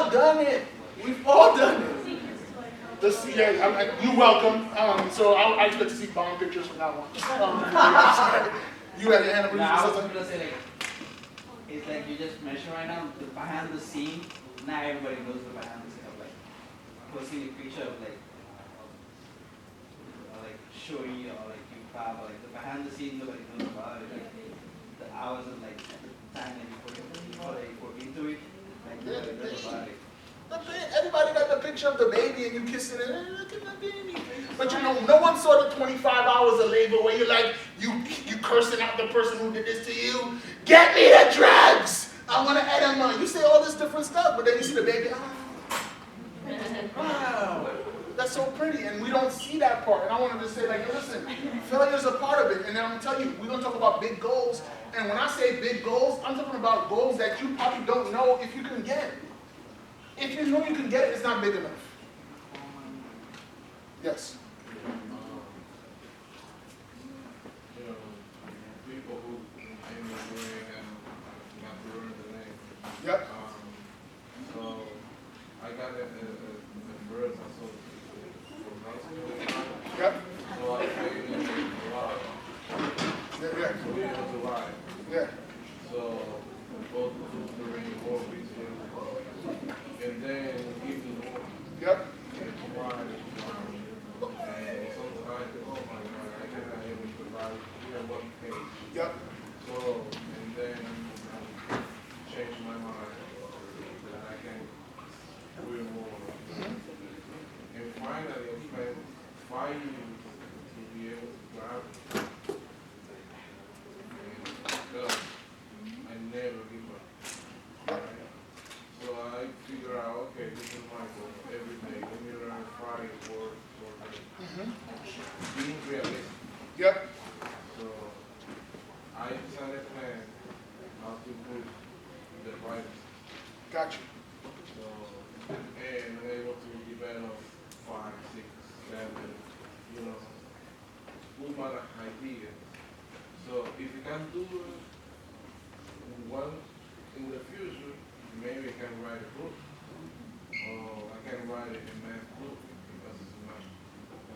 all done it. We've all done it. You're welcome. So I expect to see bomb pictures from now on. You had your hand up. I was going to say, like, it's like you just mentioned right now, the behind the scene. Not everybody knows the behind the scene of like posting a picture of like showing you or like you or like the behind the scenes nobody knows about it. Like the hours and like the time that you put into it, like nobody knows about it. Everybody got the picture of the baby and you kissing it. Look at my baby. But you know, no one saw the 25 hours of labor where you're like, you cursing out the person who did this to you. Get me the drugs. I want to edema. You say all this different stuff, but then you see the baby. Oh, wow, that's so pretty. And we don't see that part. And I wanted to say, like, listen, failure is a part of it. And then I'm going to tell you, we're going to talk about big goals. And when I say big goals, I'm talking about goals that you probably don't know if you can get. If you know you can get it, it's not big enough. Yes. People who aim the way and not to learn the name. Yep. So I got a bird I saw from Mexico. Yep. So I paid a lot. Yeah. So we able to buy. Yeah. So both the ring war and then give the war. Yep. And provide. And sometimes, oh my God, I cannot even provide even one page. Yep. So, and then change my mind that I can do more. And finally, I spent 5 years to be able to grab it. And I never give up. Right? So I figure out, okay, this is my goal every day. Let me learn Friday for being realistic. Yep. So I decided a plan how to put the right. Got you. So and I'm able to develop 5, 6, 7, put my ideas. So if you can do one in the future, maybe I can write a book. Or I can write a math book because it's my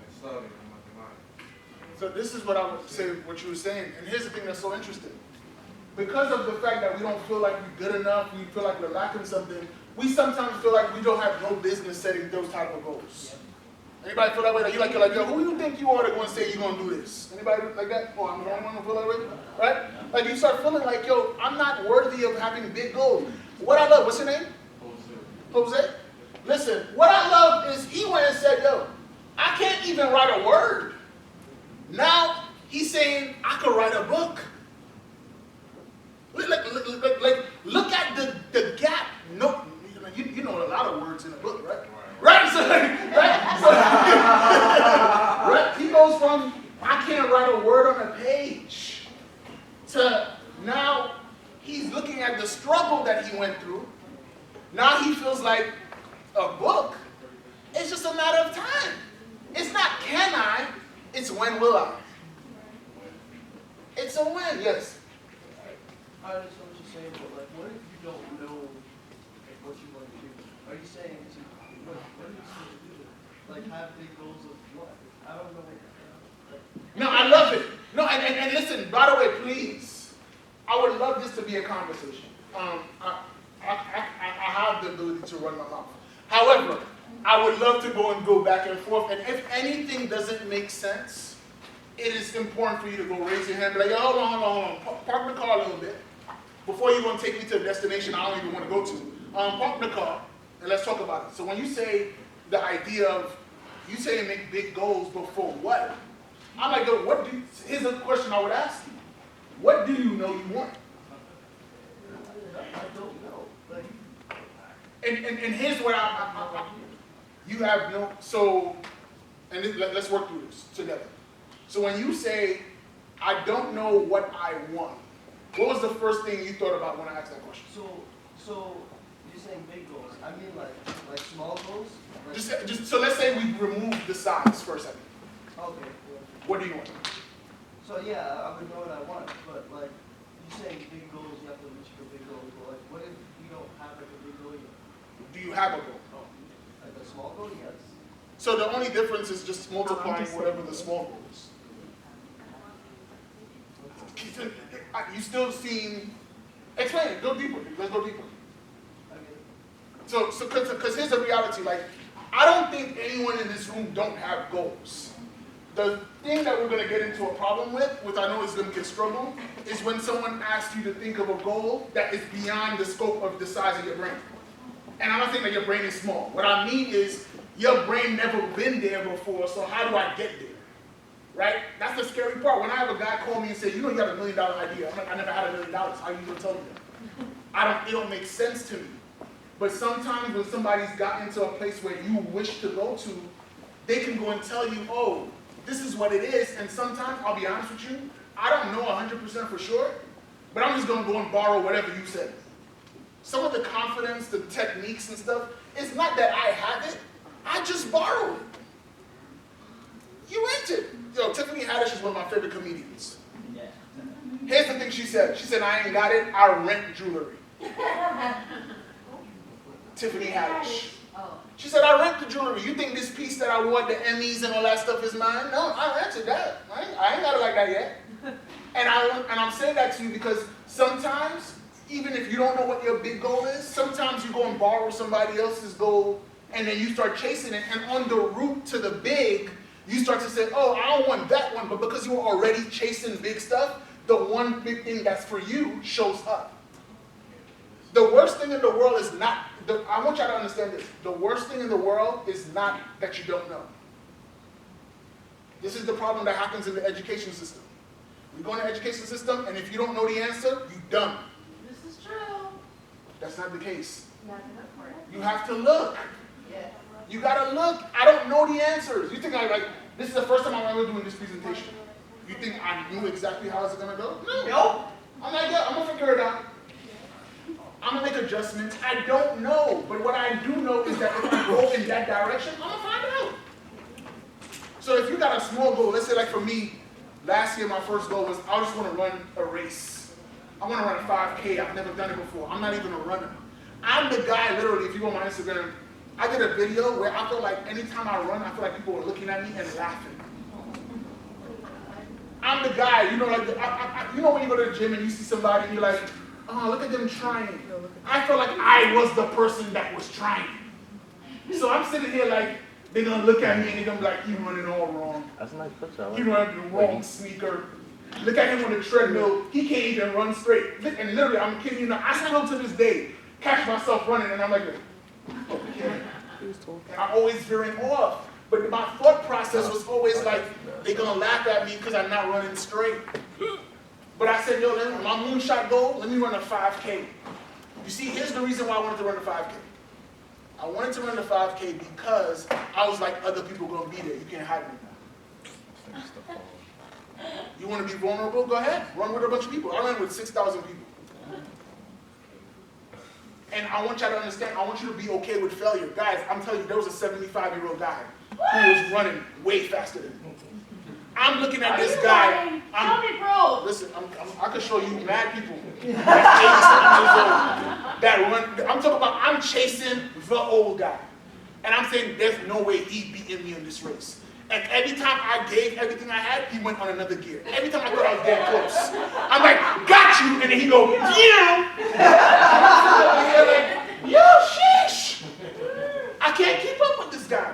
study in mathematics. So this is what I would say, what you were saying. And here's the thing that's so interesting. Because of the fact that we don't feel like we're good enough, we feel like we're lacking something, we sometimes feel like we don't have no business setting those type of goals. Anybody feel that way? Like you're like, yo, who you think you are to go and say you're going to do this? Anybody like that? Oh, I'm the only one who feel that way? Right? Like you start feeling like, yo, I'm not worthy of having big goals. What I love, what's your name? Jose. Listen, what I love is he went and said, yo, I can't even write a word. Now he's saying I could write a book. Look at the gap. No, you know a lot of words in a book, right? Right? So, right? So, right? He goes from I can't write a word on a page to now he's looking at the struggle that he went through. Now he feels like a book. It's just a matter of time. It's not can I, it's when will I. It's a when, yes. I understand what you're saying, but like, what if you don't know what you want to do? Are you saying what are you supposed to do? Like, have big goals of what? I don't know what. No, I love it. No, and listen, by the way, please, I would love this to be a conversation. I have the ability to run my mouth. However, I would love to go back and forth, and if anything doesn't make sense, it is important for you to go raise your hand and be like, yo, hold on. Park the car a little bit. Before you're going to take me to a destination I don't even want to go to. Park the car, and let's talk about it. So when you say the idea of, you say make big goals before what? I'm like, yo, here's a question I would ask you. What do you know you want? I don't know. Like, and here's what you have no, so, and let's work through this together. So when you say, I don't know what I want, what was the first thing you thought about when I asked that question? So you're saying big goals. I mean like small goals? Like, Just so let's say we remove the size for a second. Okay. Yeah. What do you want? So yeah, I would know what I want, but like you're saying big goals, you have to reach for big goals. But like, what if you don't have like a big goal yet? Do you have a goal? Oh, like a small goal, yes. So the only difference is just multiplying whatever the small goal is. You still seem, explain it, go deeper, let's go deeper. I get it. So, because here's the reality, like, I don't think anyone in this room don't have goals. The thing that we're going to get into a problem with, which I know is going to be a struggle, is when someone asks you to think of a goal that is beyond the scope of the size of your brain. And I'm not saying that your brain is small. What I mean is, your brain never been there before, so how do I get there? Right? That's the scary part. When I have a guy call me and say, you know you have $1 million idea. I'm like, I never had $1 million. How you gonna tell me that? It don't make sense to me. But sometimes when somebody's gotten into a place where you wish to go to, they can go and tell you, oh, this is what it is. And sometimes, I'll be honest with you, I don't know 100% for sure, but I'm just gonna go and borrow whatever you said. Some of the confidence, the techniques and stuff, it's not that I have it, I just borrow it. You rent it. Yo, Tiffany Haddish is one of my favorite comedians. Yeah. Here's the thing she said. She said, I ain't got it, I rent jewelry. Tiffany Haddish. She said, I rent the jewelry. You think this piece that I wore at the Emmys and all that stuff is mine? No, I rented that. I ain't got it like that yet. And I'm saying that to you because sometimes, even if you don't know what your big goal is, sometimes you go and borrow somebody else's goal and then you start chasing it. And on the route to the big, you start to say, oh, I don't want that one. But because you were already chasing big stuff, the one big thing that's for you shows up. The worst thing in the world is not, I want y'all to understand this. The worst thing in the world is not that you don't know. This is the problem that happens in the education system. We go in the education system, and if you don't know the answer, you dumb. This is true. That's not the case. Not enough for it. You have to look. Yeah. You gotta look. I don't know the answers. You think this is the first time I'm ever doing this presentation. You think I knew exactly how it's gonna go? No. Nope. I'm like, yeah, I'm gonna figure it out. I'm gonna make adjustments. I don't know, but what I do know is that if I go in that direction, I'm gonna find out. So if you got a small goal, let's say like for me, last year my first goal was I just want to run a race. I want to run a 5K. I've never done it before. I'm not even a runner. I'm the guy, literally, if you go on my Instagram, I did a video where I feel like anytime I run, I feel like people are looking at me and laughing. I'm the guy, you know, like you know when you go to the gym and you see somebody and you're like, oh, look at them trying. I feel like I was the person that was trying. So I'm sitting here like, they're going to look at me and they're going to be like, he's running all wrong. That's a nice picture. He's running the wrong sneaker. Look at him on the treadmill. He can't even run straight. And literally, I'm kidding you not. I still to this day catch myself running and I'm like, okay. And I'm always veering off. But my thought process was always like, they're going to laugh at me because I'm not running straight. But I said, yo, my moonshot goal, let me run a 5K. You see, here's the reason why I wanted to run a 5K. I wanted to run the 5K because I was like, other people going to be there. You can't hide me now. You want to be vulnerable? Go ahead. Run with a bunch of people. I ran with 6,000 people. And I want y'all to understand, I want you to be okay with failure. Guys, I'm telling you, there was a 75-year-old guy who was running way faster than me. I'm looking at this guy. Show me proof. Listen, I can show you mad people that's 80-something years old that run. I'm talking about, I'm chasing the old guy. And I'm saying there's no way he's beating me in this race. And every time I gave everything I had, he went on another gear. Every time I thought I was getting close, I'm like, got you, and then he go, yeah. Like, yo, sheesh. I can't keep up with this guy.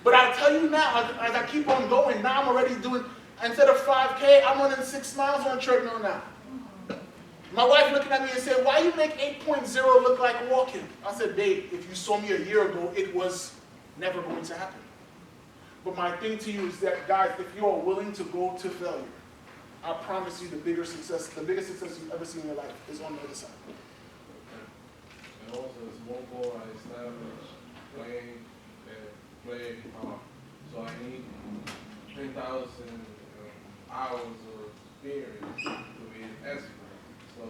But I tell you now, as I keep on going, now I'm already doing, instead of 5K, I'm running 6 miles on a treadmill now. My wife looking at me and said, why you make 8.0 look like walking? I said, babe, if you saw me a year ago, it was never going to happen. But my thing to you is that, guys, if you are willing to go to failure, I promise you the biggest success you've ever seen in your life is on the other side. And also, a small goal I established play hard. So I need 10,000 hours of experience to be an expert. So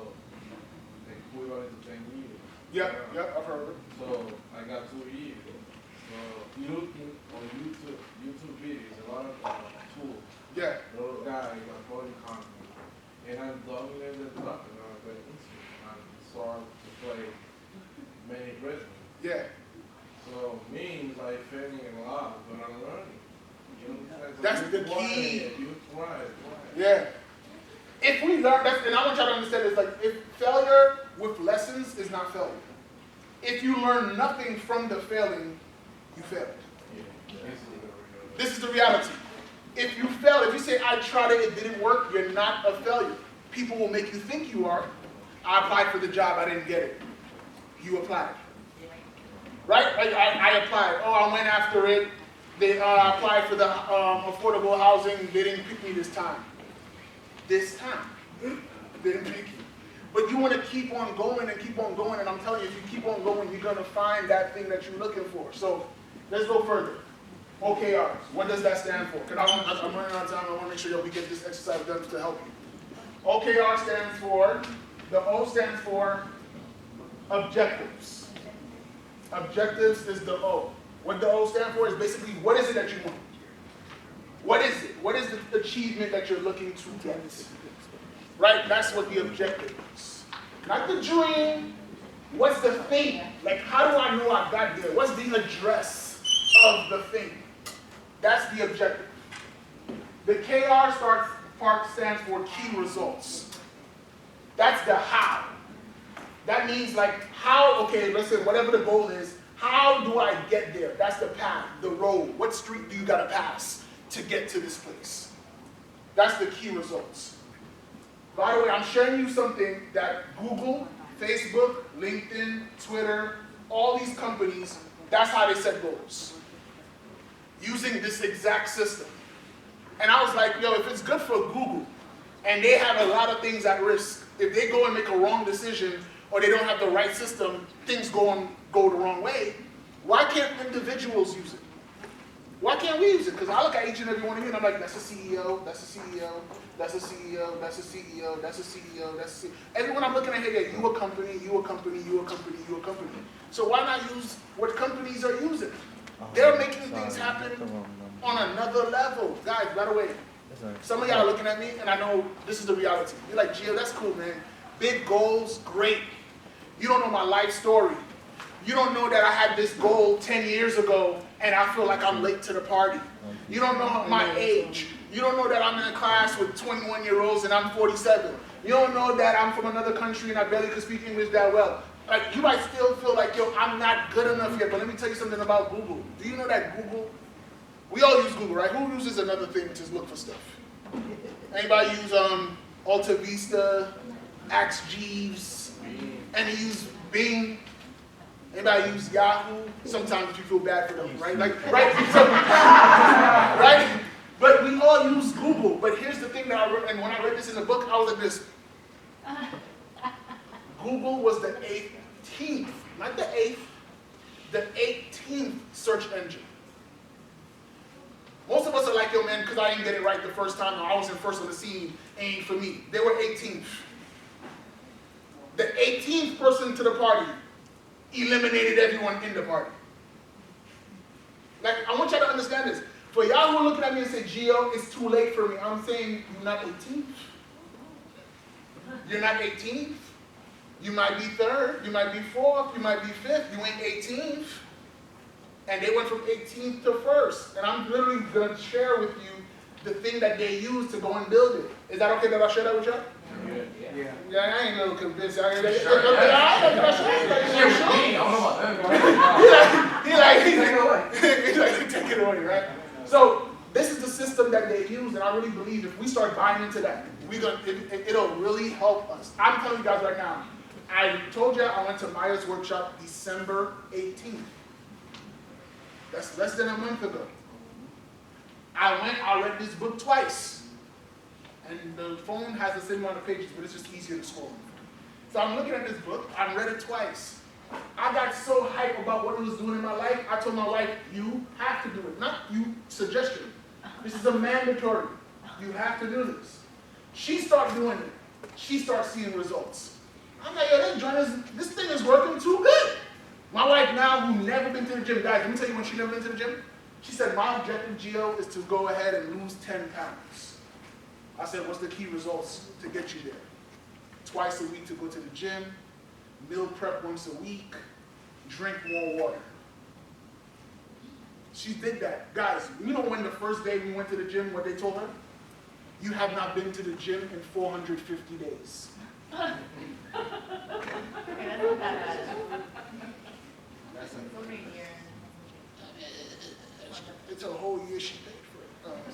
they equivalent to 10 years. Yep, I've heard of it. So I got 2 years. So looking on YouTube videos, a lot of tools. Yeah. Little guy got body content. And I dominated the nothing. I got into it. I started to play many rhythms. Yeah. So means like failing in life, but I'm learning. You know, That's you the try key. it, You try. Yeah. If we learn, and I want y'all to understand this, like, if failure with lessons is not failure. If you learn nothing from the failing, you failed. Yeah. This is the reality. If you fail, if you say, I tried it, it didn't work, you're not a failure. People will make you think you are. I applied for the job, I didn't get it. You applied. Right? Like I applied. Oh, I went after it. They applied for the affordable housing. They didn't pick me this time. This time. They didn't pick you. But you want to keep on going and keep on going. And I'm telling you, if you keep on going, you're going to find that thing that you're looking for. So let's go further. OKRs. What does that stand for? Because I'm running out of time. I want to make sure that we get this exercise done to help you. OKR stands for, the O stands for objectives. Objectives is the O. What the O stands for is basically, what is it that you want? What is it? What is the achievement that you're looking to get? Right? That's what the objective is. Not the dream. What's the thing? Like, how do I know I got there? What's the address of the thing? That's the objective. The KR part stands for key results. That's the how. That means like how, okay, listen, whatever the goal is, how do I get there? That's the path, the road. What street do you gotta pass to get to this place? That's the key results. By the way, I'm sharing you something that Google, Facebook, LinkedIn, Twitter, all these companies, that's how they set goals. Using this exact system. And I was like, yo, if it's good for Google, and they have a lot of things at risk, if they go and make a wrong decision, or they don't have the right system, things go the wrong way, why can't individuals use it? Why can't we use it? Because I look at each and every one of you and I'm like, that's a CEO, that's a CEO, that's a CEO, that's a CEO, that's a CEO, that's a CEO. Everyone I'm looking at here, yeah, you a company, you a company, you a company, you a company. So why not use what companies are using? They're making things happen on another level. Guys, by the way, some of y'all are looking at me and I know this is the reality. You're like, Gio, that's cool, man. Big goals, great. You don't know my life story. You don't know that I had this goal 10 years ago and I feel like I'm late to the party. You don't know my age. You don't know that I'm in a class with 21-year-olds and I'm 47. You don't know that I'm from another country and I barely could speak English that well. Like, you might still feel like, yo, I'm not good enough yet, but let me tell you something about Google. Do you know that Google, we all use Google, right? Who uses another thing to look for stuff? Anybody use Alta Vista, Axe Jeeves, and you use Bing? Anybody use Yahoo? Sometimes you feel bad for them, right? Like, right? Right? But we all use Google. But here's the thing that I read, and when I read this in the book, I was like this. Google was the 18th, not the 8th, the 18th search engine. Most of us are like, yo, man, because I didn't get it right the first time, or I wasn't first on the scene, ain't for me. They were 18th. The 18th person to the party eliminated everyone in the party. Like, I want y'all to understand this. For y'all who are looking at me and say, Gio, it's too late for me, I'm saying you're not 18th. You're not 18th. You might be 3rd, you might be 4th, you might be 5th, you ain't 18th. And they went from 18th to 1st. And I'm literally going to share with you the thing that they used to go and build it. Is that okay that I share that with y'all? Yeah, I ain't a little convinced. I don't know about that. He's like, take it away, right? So this is the system that they use, and I really believe if we start buying into that, it'll really help us. I'm telling you guys right now, I told you I went to Maya's workshop December 18th. That's less than a month ago. I read this book twice. And the phone has the same amount of pages, but it's just easier to scroll. So I'm looking at this book. I read it twice. I got so hyped about what it was doing in my life. I told my wife, you have to do it. Not you, suggestion. This is a mandatory. You have to do this. She started doing it. She starts seeing results. I'm like, yo, this thing is working too good. My wife now, who never been to the gym, guys, let me tell you when she never been to the gym. She said, my objective, Gio, is to go ahead and lose 10 pounds. I said, what's the key results to get you there? Twice a week to go to the gym, meal prep once a week, drink more water. She did that. Guys, you know when the first day we went to the gym, what they told her? You have not been to the gym in 450 days. Okay, that's not that bad. That's like, Over a year. It's a whole year she paid for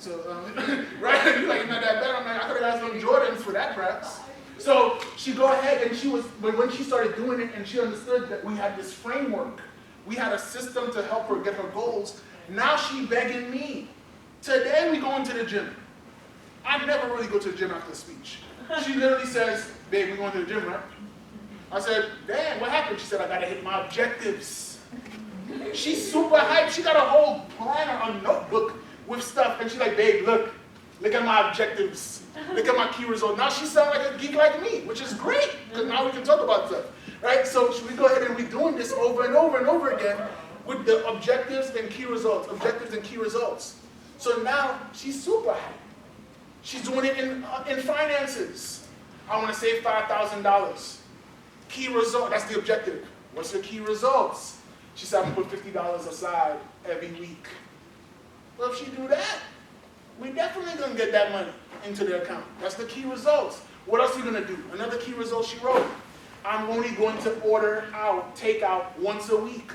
it. Right? You're like, not that bad. I'm like, I could have got some Jordans for that price. So she go ahead and but when she started doing it and she understood that we had this framework, we had a system to help her get her goals, now she begging me. Today we going to the gym. I never really go to the gym after a speech. She literally says, babe, we going to the gym, right? I said, damn, what happened? She said, I gotta hit my objectives. She's super hyped. She got a whole planner, a notebook with stuff. And she's like, babe, look at my objectives. Look at my key results. Now she sounds like a geek like me, which is great, because now we can talk about stuff. Right? So we go ahead and we're doing this over and over and over again with the objectives and key results, objectives and key results. So now she's super hyped. She's doing it in finances. I want to save $5,000. Key result, that's the objective. What's your key results? She said, I'm going to put $50 aside every week. Well, if she do that, we definitely going to get that money into the account. That's the key results. What else are we going to do? Another key result she wrote. I'm only going to order out, take out once a week.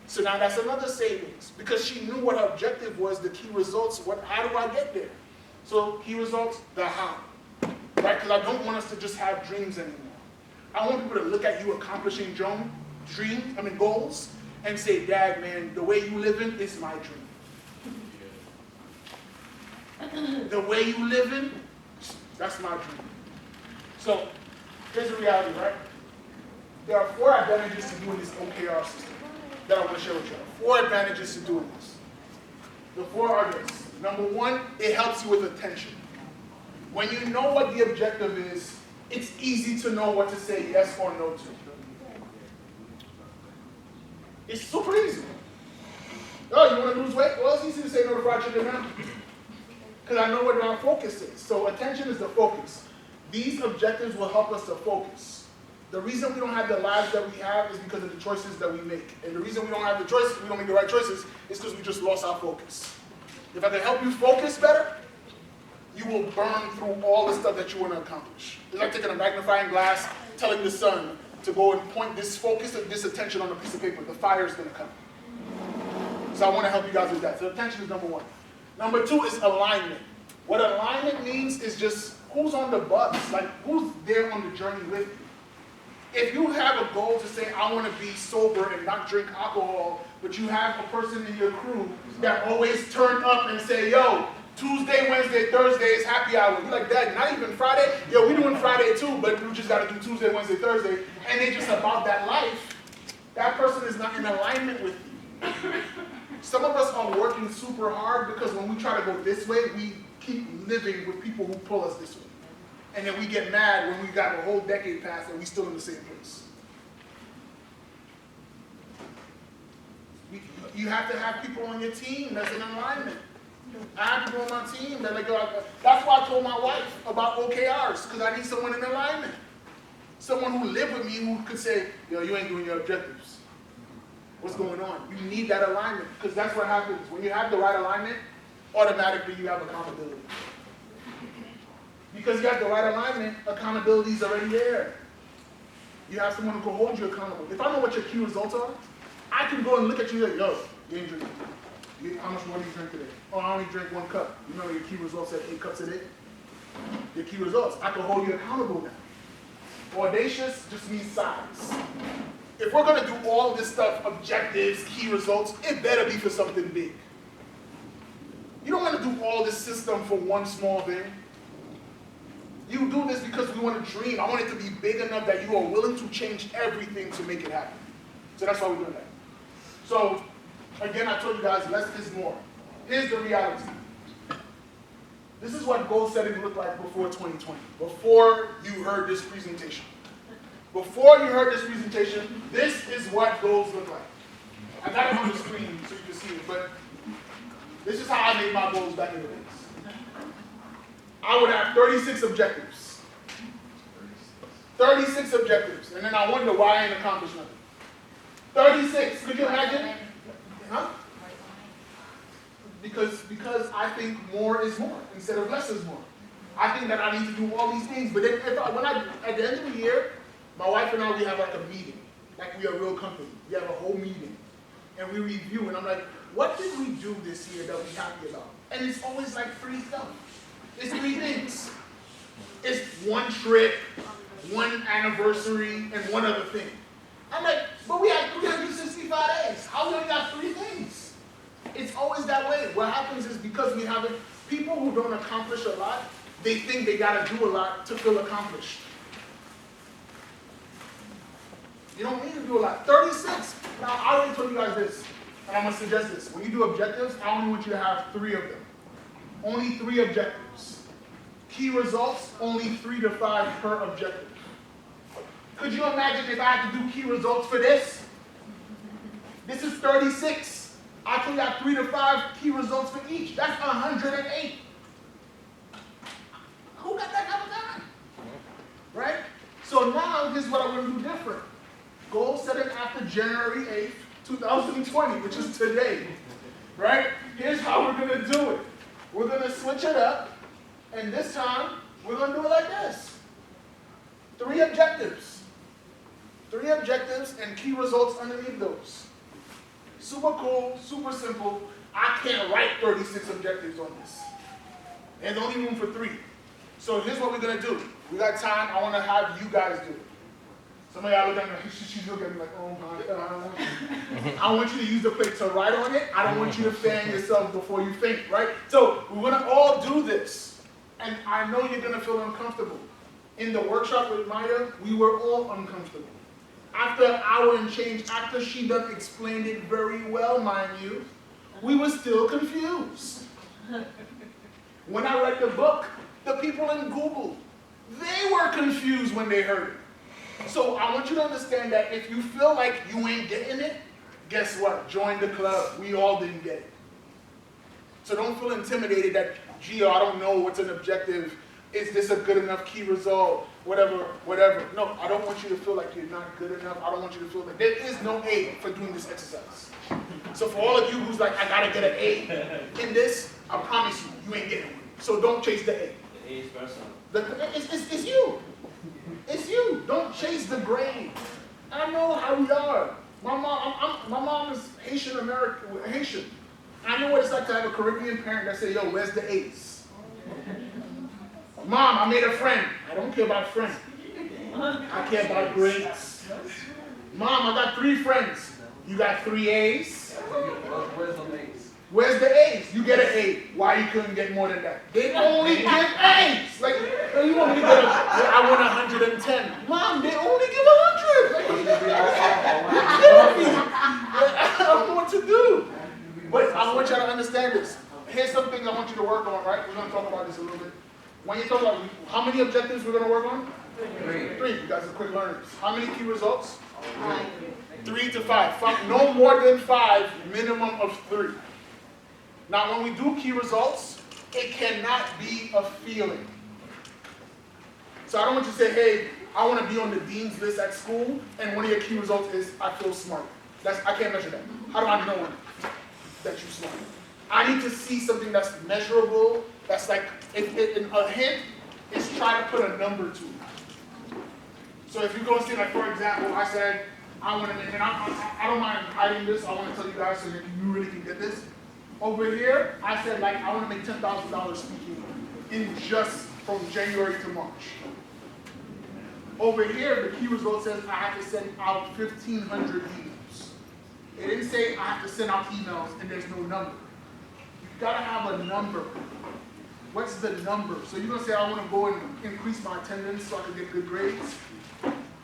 So now that's another savings because she knew what her objective was, the key results, how do I get there? So key results, the how, right? Because I don't want us to just have dreams anymore. I want people to look at you accomplishing goals, and say, Dad, man, the way you living is my dream. The way you living, that's my dream. So here's the reality, right? There are 4 advantages to doing this OKR system that I want to share with you. 4 advantages to doing this. The 4 are this. Number 1, it helps you with attention. When you know what the objective is, it's easy to know what to say yes or no to. It's super easy. Oh, you want to lose weight? Well, it's easy to say no to fried chicken now. Because I know what our focus is. So attention is the focus. These objectives will help us to focus. The reason we don't have the lives that we have is because of the choices that we make. And the reason we don't have the choices, we don't make the right choices, is because we just lost our focus. If I can help you focus better, you will burn through all the stuff that you want to accomplish. It's like taking a magnifying glass, telling the sun to go and point this focus and this attention on a piece of paper. The fire is going to come. So I want to help you guys with that. So attention is number 1. Number 2 is alignment. What alignment means is just who's on the bus, like who's there on the journey with you. If you have a goal to say, I want to be sober and not drink alcohol, but you have a person in your crew that always turn up and say, yo, Tuesday, Wednesday, Thursday is happy hour. You're like, Dad, not even Friday? Yo, we doing Friday too, but we just got to do Tuesday, Wednesday, Thursday. And they just about that life. That person is not in alignment with you. Some of us are working super hard because when we try to go this way, we keep living with people who pull us this way. And then we get mad when we got a whole decade past and we still in the same place. You have to have people on your team that's in alignment. I have people on my team that that's why I told my wife about OKRs, because I need someone in alignment. Someone who live with me who could say, yo, you ain't doing your objectives. What's going on? You need that alignment, because that's what happens. When you have the right alignment, automatically you have accountability. Because you have the right alignment, accountability is already there. You have someone who can hold you accountable. If I know what your key results are, I can go and look at you and say, yo, you ain't drinking. How much water do you drink today? Oh, I only drink 1 cup. You know your key results at 8 cups a day? Your key results. I can hold you accountable now. Audacious just means size. If we're going to do all this stuff, objectives, key results, it better be for something big. You don't want to do all this system for one small thing. You do this because we want to dream. I want it to be big enough that you are willing to change everything to make it happen. So that's why we're doing that. So, again, I told you guys, less is more. Here's the reality. This is what goal setting looked like before 2020, before you heard this presentation. Before you heard this presentation, this is what goals look like. I got it on the screen so you can see it, but this is how I made my goals back in the days. I would have 36 objectives. 36 objectives. And then I wonder why I ain't accomplished nothing. 36. Could you imagine? Huh? because I think more is more instead of less is more. I think that I need to do all these things, but then at the end of the year, my wife and I, we have like a meeting, like we are a real company. We have a whole meeting, and we review, and I'm like, what did we do this year that we're happy about? And it's always like 3 stuff. It's 3 things. It's 1 trip, 1 anniversary, and 1 other thing. I'm like, but we have 365 days. How we only got 3 things? It's always that way. What happens is because we haven't, people who don't accomplish a lot, they think they gotta do a lot to feel accomplished. You don't need to do a lot. 36. Now, I already told you guys this, and I'm gonna suggest this. When you do objectives, I only want you to have 3 of them. Only 3 objectives. Key results, only 3 to 5 per objective. Could you imagine if I had to do key results for this? This is 36. I actually got 3 to 5 key results for each. That's 108. Who got that kind of time? Right? So now, here's what I'm going to do different. Goal setting after January 8th, 2020, which is today. Right? Here's how we're going to do it. We're going to switch it up, and this time, we're going to do it like this. 3 objectives. 3 objectives and key results underneath those. Super cool, super simple. I can't write 36 objectives on this. There's only room for 3. So here's what we're going to do. We got time. I want to have you guys do it. Some of y'all look at me, she's looking at me like, oh my God. I want you to use the plate to write on it. I don't want you to fan yourself before you faint, right? So we're going to all do this. And I know you're going to feel uncomfortable. In the workshop with Maya, we were all uncomfortable. After an hour and change, after she done explained it very well, mind you, we were still confused. When I read the book, the people in Google, they were confused when they heard it. So I want you to understand that if you feel like you ain't getting it, guess what? Join the club. We all didn't get it. So don't feel intimidated that, gee, I don't know what's an objective. Is this a good enough key result? Whatever, whatever. No, I don't want you to feel like you're not good enough. I don't want you to feel like there is no A for doing this exercise. So for all of you who's like, I gotta get an A in this, I promise you, you ain't getting one. So don't chase the A. The A is personal. It's you. It's you. Don't chase the grade. I know how we are. My mom is Haitian American, Haitian. I know what it's like to have a Caribbean parent that say, yo, where's the A's? Mom, I made a friend. I don't care about friends. I care about grades. Mom, I got 3 friends. You got 3 A's? Where's the A's? Where's the A's? You get an A. Why you couldn't get more than that? They only give A's. Like, you want me to get I want 110. Mom, they only give 100. Like, you're killing me. I don't know what to do. But I want you to understand this. Here's some things I want you to work on, right? We're going to talk about this a little bit. When you talk about how many objectives we're going to work on? 3. You guys are quick learners. How many key results? 3 to 5. No more than 5, minimum of 3. Now, when we do key results, it cannot be a feeling. So I don't want you to say, hey, I want to be on the dean's list at school, and one of your key results is, I feel smart. I can't measure that. How do I know that you're smart? I need to see something that's measurable, that's like, a hint is try to put a number to it. So if you go and see, like, for example, I said, I want to, and I don't mind hiding this, I want to tell you guys so that you really can get this. Over here, I said, like, I want to make $10,000 speaking in just from January to March. Over here, the key result says I have to send out 1,500 emails. It didn't say I have to send out emails and there's no number. You've got to have a number. What's the number? So you're going to say, I want to go and increase my attendance so I can get good grades.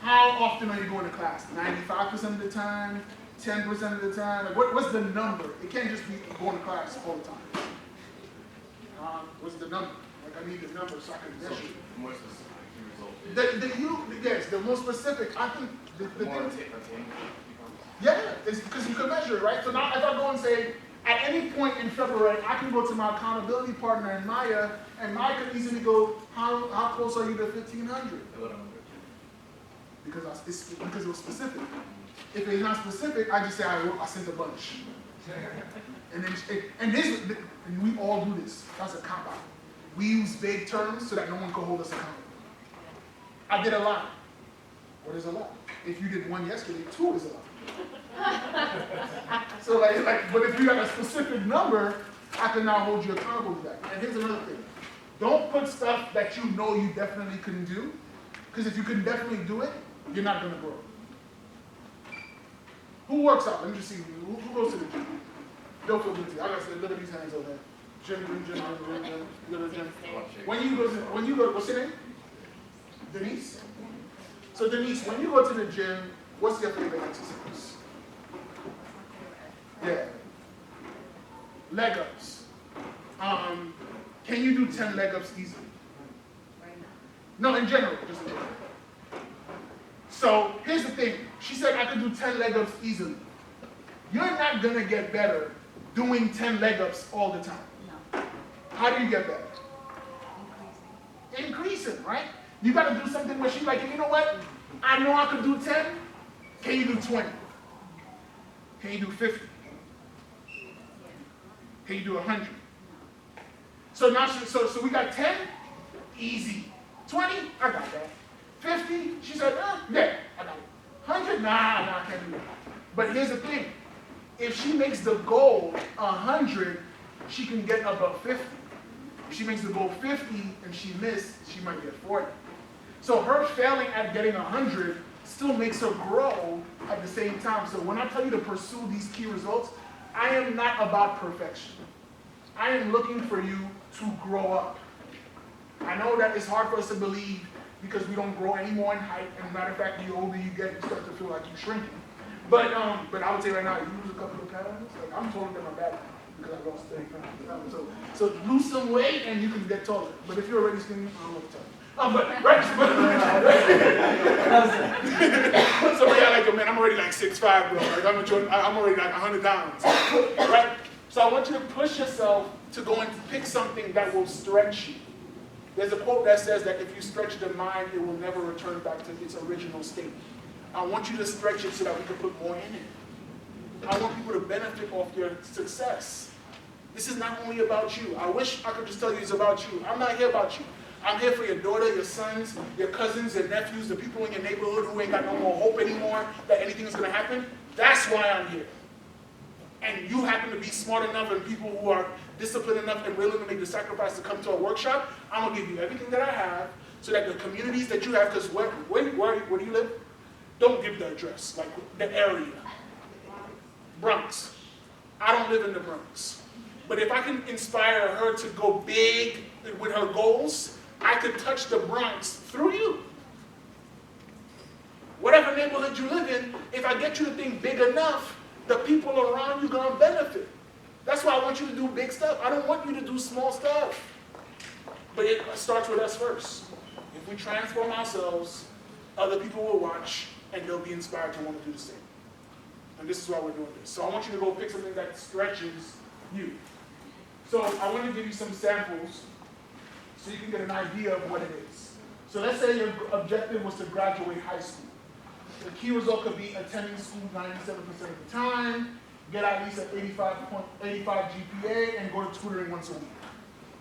How often are you going to class? 95% of the time? 10% of the time? Like what's the number? It can't just be going to class all the time. What's the number? Like I need the number so I can measure it. More specific result. Yes, the more specific. I think the More thing. attainable. Yeah, it's because you can measure it, right? So now if I go and say, at any point in February, I can go to my accountability partner in Maya, and Maya could easily go, how close are you to 1,500? Because it was specific. If it's not specific, I just say I sent a bunch. And we all do this. That's a cop out. We use vague terms so that no one can hold us accountable. I did a lot. What is a lot? If you did one yesterday, 2 is a lot. So but if you got a specific number, I can now hold you accountable to that. And here's another thing. Don't put stuff that you know you definitely couldn't do, because if you can definitely do it, you're not going to grow. Who works out? Let me just see. Who goes to the gym? Don't feel guilty. I got to say, look at these hands over there. Gym. You go to the gym. When you go, what's your name? Denise? So Denise, when you go to the gym, what's your favorite exercise? Yeah. Leg ups. Can you do 10 leg ups easily? No, in general, just in general. So here's the thing. She said I could do 10 leg ups easily. You're not going to get better doing 10 leg ups all the time. No. How do you get better? Increasing, right? You got to do something where she's like, you know what? I know I could do 10. Can you do 20? Can you do 50? Can you do 100? So now, so we got 10, easy. 20, I got that. 50, she said, yeah, I got it. 100, nah, I can't do that. But here's the thing. If she makes the goal 100, she can get above 50. If she makes the goal 50 and she missed, she might get 40. So her failing at getting 100 still makes her grow at the same time. So when I tell you to pursue these key results, I am not about perfection. I am looking for you to grow up. I know that it's hard for us to believe because we don't grow any more in height. And matter of fact, the older you get, you start to feel like you're shrinking. But I would say right now, if you lose a couple of pounds, like I'm taller than my back because I lost 30 pounds. So lose some weight and you can get taller. But if you're already skinny, I don't know what to tell you. So yeah, like, man, I'm already like 6'5", bro. Like I'm already like 100 pounds, right? So I want you to push yourself to go and pick something that will stretch you. There's a quote that says that if you stretch the mind, it will never return back to its original state. I want you to stretch it so that we can put more in it. I want people to benefit off your success. This is not only about you. I wish I could just tell you it's about you. I'm not here about you. I'm here for your daughter, your sons, your cousins, your nephews, the people in your neighborhood who ain't got no more hope anymore that anything is going to happen. That's why I'm here. And you happen to be smart enough and people who are disciplined enough and willing to make the sacrifice to come to a workshop, I'm going to give you everything that I have so that the communities that you have, because where do you live? Don't give the address, like the area. Bronx. I don't live in the Bronx. But if I can inspire her to go big with her goals, I could touch the Bronx through you. Whatever neighborhood you live in, if I get you to think big enough, the people around you are going to benefit. That's why I want you to do big stuff. I don't want you to do small stuff. But it starts with us first. If we transform ourselves, other people will watch and they'll be inspired to want to do the same. And this is why we're doing this. So I want you to go pick something that stretches you. So I want to give you some samples so you can get an idea of what it is. So let's say your objective was to graduate high school. The key result could be attending school 97% of the time, get at least an 85 GPA, and go to tutoring once a week.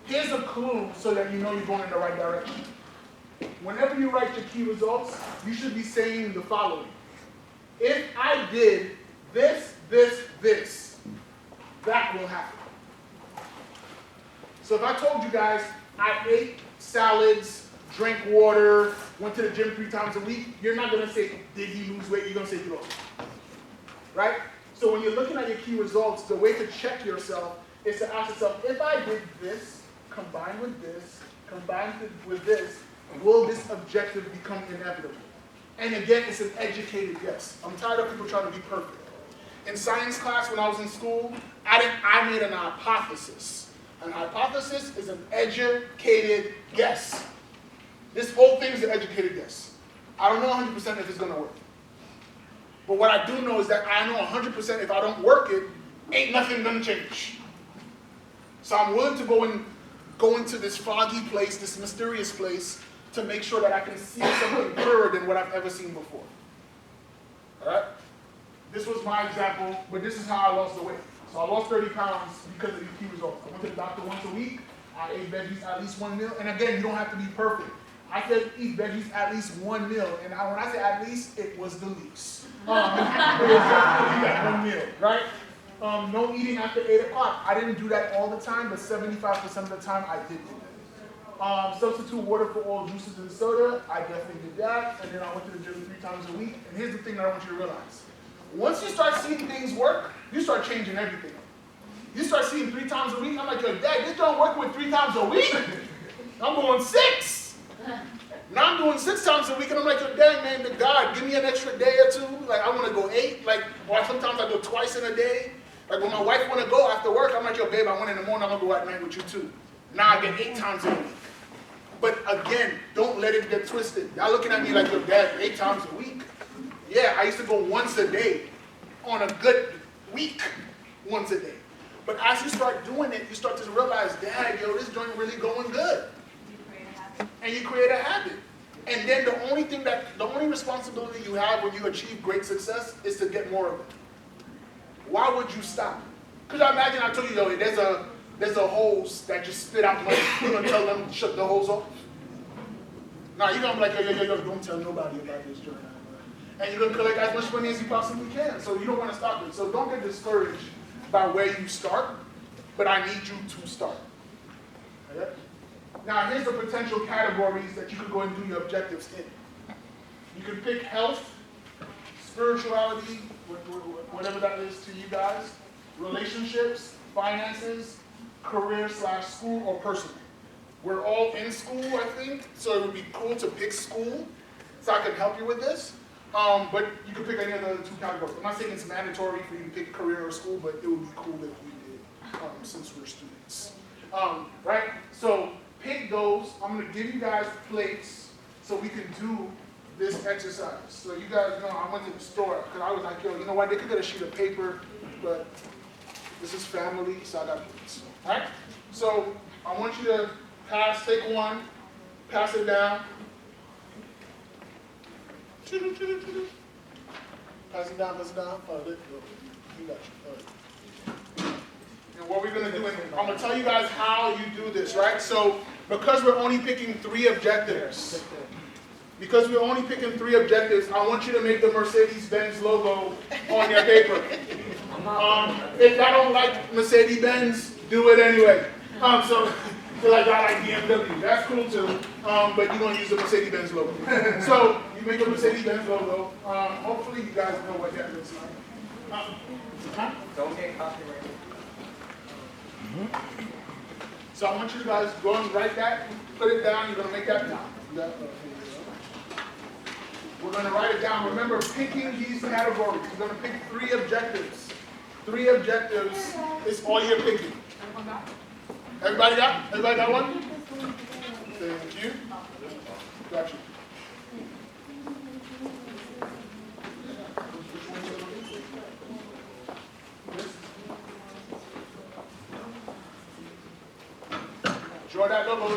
Here's a clue so that you know you're going in the right direction. Whenever you write your key results, you should be saying the following. If I did this, that will happen. So if I told you guys I ate salads, drank water, went to the gym 3 times a week, you're not going to say, did he lose weight? You're going to say he lost. Right? So when you're looking at your key results, the way to check yourself is to ask yourself, if I did this, combined with this, will this objective become inevitable? And again, it's an educated guess. I'm tired of people trying to be perfect. In science class, when I was in school, I made an hypothesis. An hypothesis is an educated guess. This whole thing is an educated guess. I don't know 100% if it's going to work. But what I do know is that I know 100% if I don't work it, ain't nothing going to change. So I'm willing to go into this foggy place, this mysterious place, to make sure that I can see something clearer than what I've ever seen before. All right? This was my example, but this is how I lost the weight. So I lost 30 pounds because of these key results. I went to the doctor once a week. I ate veggies at least 1 meal. And again, you don't have to be perfect. I said eat veggies at least 1 meal. And when I say at least, it was the least. It was definitely that 1 meal, right? No eating after 8 o'clock. I didn't do that all the time, but 75% of the time I did do that. Substitute water for all juices and soda. I definitely did that. And then I went to the gym 3 times a week. And here's the thing that I want you to realize. Once you start seeing things work, you start changing everything. You start seeing 3 times a week. I'm like, yo, Dad, this don't work with 3 times a week. I'm going 6. Now I'm doing 6 times a week, and I'm like, yo, Dad, man, to God, give me an extra day or 2. Like, I want to go 8. Like, or sometimes I go twice in a day. Like, when my wife want to go after work, I'm like, yo, babe, I went in the morning, I'm going to go at night with you too. Now I get 8 times a week. But again, don't let it get twisted. Y'all looking at me like, yo, Dad, 8 times a week? Yeah, I used to go once a day on a good week, once a day. But as you start doing it, you start to realize, Dad, yo, this joint really going good. And you create a habit. And then the only responsibility you have when you achieve great success is to get more of it. Why would you stop? Because I imagine I told you, yo, there's a hose that just spit out money. You're going to tell them to shut the hose off? Now you're going to be like, yo, don't tell nobody about this joint. And you're going to collect as much money as you possibly can. So you don't want to stop it. So don't get discouraged by where you start, but I need you to start. Okay? Now here's the potential categories that you could go and do your objectives in. You could pick health, spirituality, whatever that is to you guys, relationships, finances, career/school, or personal. We're all in school, I think, so it would be cool to pick school, so I can help you with this. But you could pick any of the other 2 categories. I'm not saying it's mandatory for you to pick career or school, but it would be cool if we did, since we're students. Right? So pick those. I'm going to give you guys plates so we can do this exercise. So you guys know I went to the store because I was like, yo, you know what? They could get a sheet of paper, but this is family, so I got plates. All right? So I want you to take one, pass it down. Pass it down. Oh, there you go. You got you. And what we're going to do, I'm going to tell you guys how you do this, right? So, because we're only picking 3 objectives, I want you to make the Mercedes-Benz logo on your paper. If I don't like Mercedes-Benz, do it anyway. So I got like BMW. That's cool too. But you're going to use the Mercedes-Benz logo. So you make a Mercedes-Benz logo. Hopefully you guys know what that looks like. Don't get copyrighted. So I want you guys to go and write that, put it down. You're going to make that down. We're going to write it down. Remember, picking these categories. You're going to pick 3 objectives. 3 objectives is all you're picking. Everybody got? Everybody got one? Thank you. Got you. Draw that logo.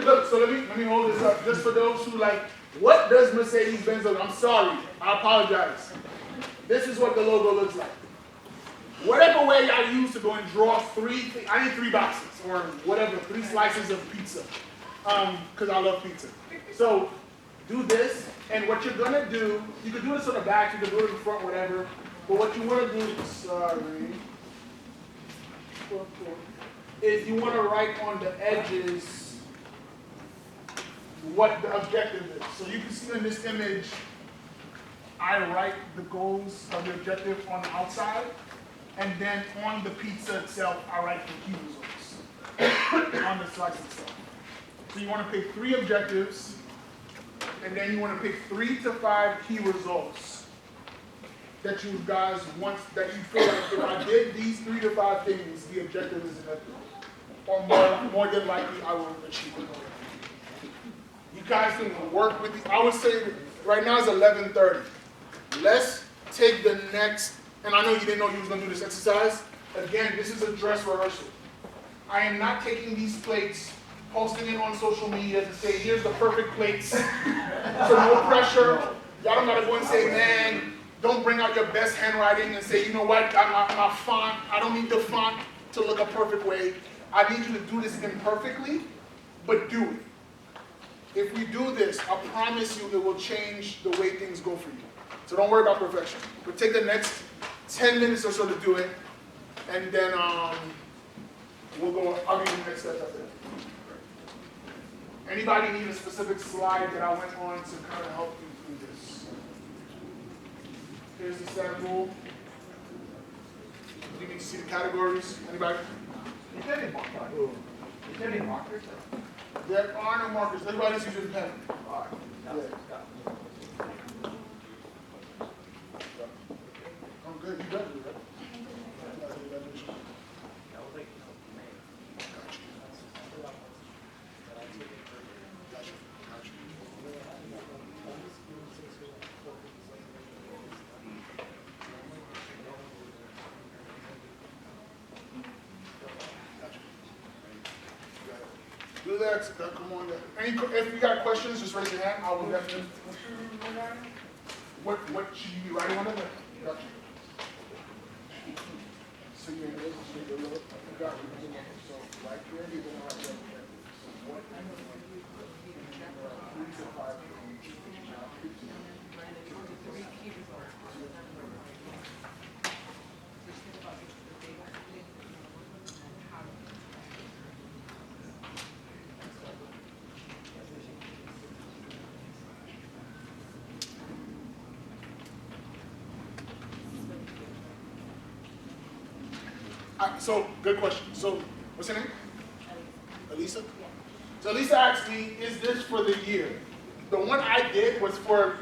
Look, so let me hold this up. Just for those who like, what does Mercedes-Benz look like? I'm sorry. I apologize. This is what the logo looks like. Whatever way I use to go and draw 3, I need 3 boxes or whatever, 3 slices of pizza, because I love pizza. So do this, and what you're gonna do, you can do this on the back, you can do it in the front, whatever. But what you want to do, is you want to write on the edges what the objective is. So you can see in this image, I write the goals of the objective on the outside. And then on the pizza itself, I write the key results on the slice itself. So you want to pick 3 objectives, and then you want to pick 3 to 5 key results that you guys want, that you feel like if I did these 3 to 5 things, the objective is effective. Or more than likely, I will achieve it. You guys can work with the, I would say right now it's 11:30. Let's take the next. And I know you didn't know you was going to do this exercise. Again, this is a dress rehearsal. I am not taking these plates, posting it on social media to say, here's the perfect plates. So no pressure. Y'all don't got to go and say, man, Don't bring out your best handwriting and say, you know what, my font, I don't need the font to look a perfect way. I need you to do this imperfectly, but do it. If we do this, I promise you it will change the way things go for you. So don't worry about perfection. But take the next 10 minutes or so to do it, and then we'll go, I'll give you the next step after that. Anybody need a specific slide that I went on to kind of help you through this? Here's the sample. You need to see the categories. Anybody? Is there any markers? There are no markers. Everybody's using pen. Yeah. I'm good. You got it, right? Do that. Come on. If you got questions, just raise your hand. I will definitely. What should you be writing on it? Got you. So you're in this. Got you. So right here, you're gonna write that. So what? 3 to 5. So, good question. So, what's her name? Elisa? So, Elisa asked me, is this for the year? The one I did was for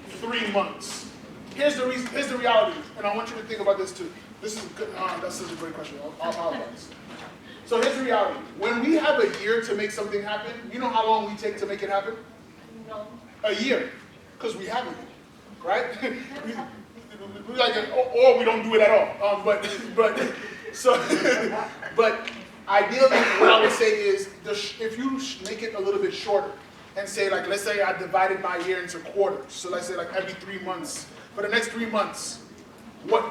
3 months. Here's the reason, here's the reality, and I want you to think about this too. This is good, that's such a great question. I'll apologize. So, here's the reality. When we have a year to make something happen, you know how long we take to make it happen? No. A year. Because we have it, right? we like it, or we don't do it at all. But ideally, what I would say is, if you make it a little bit shorter, and say like, let's say I divided my year into quarters. So let's say like every 3 months. For the next 3 months, what